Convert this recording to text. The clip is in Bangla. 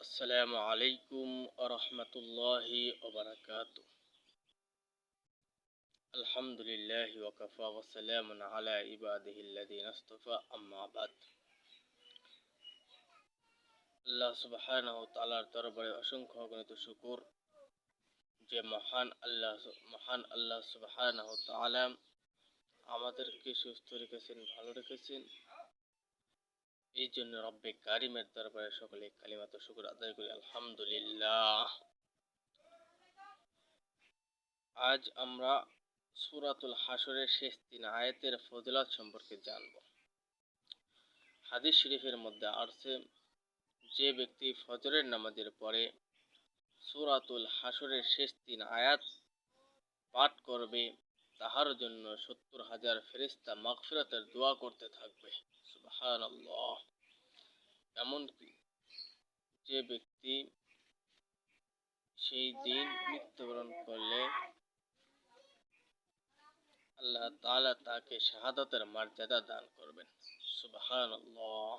আসসালামু আলাইকুম আরহামতুল্লাহি ওবারাকাতু। আলহামদুলিল্লাহি ওয়াকাফা ওয়া সালামুন আলা ইবাদিহিল্লাযিনা ইসতাফা আম্মা বাদ। আল্লাহ সুবহানাহু ওয়া তাআলার দরবারে অসংখ্য অগণিত শুকর যে মহান আল্লাহ সুবহানাহু ওয়া তাআলা আমাদেরকে সুস্থ রেখেছেন, ভালো রেখেছেন। এই জন্য রব্বে কারিমের দরবারে সকলে কালিমাত শুকর আদায় করি, আলহামদুলিল্লাহ। আজ আমরা সূরাতুল হাশরের শেষ 3 আয়াতের ফজিলত সম্পর্কে জানব। হাদিস শরীফের মধ্যে আছে, যে ব্যক্তি ফজরের নামাজের পরে সূরাতুল হাশরের শেষ 3 আয়াত পাঠ করবে, তাহার জন্য 70,000 ফেরেশতা মাগফিরাতের দোয়া করতে থাকবে। সুবহানাল্লাহ। এমনকি যে ব্যক্তি সেই দিন মৃত্যুবরণ করলে আল্লাহ তাআলা তাকে শাহাদাতের মর্যাদা দান করবেন। সুবহানাল্লাহ।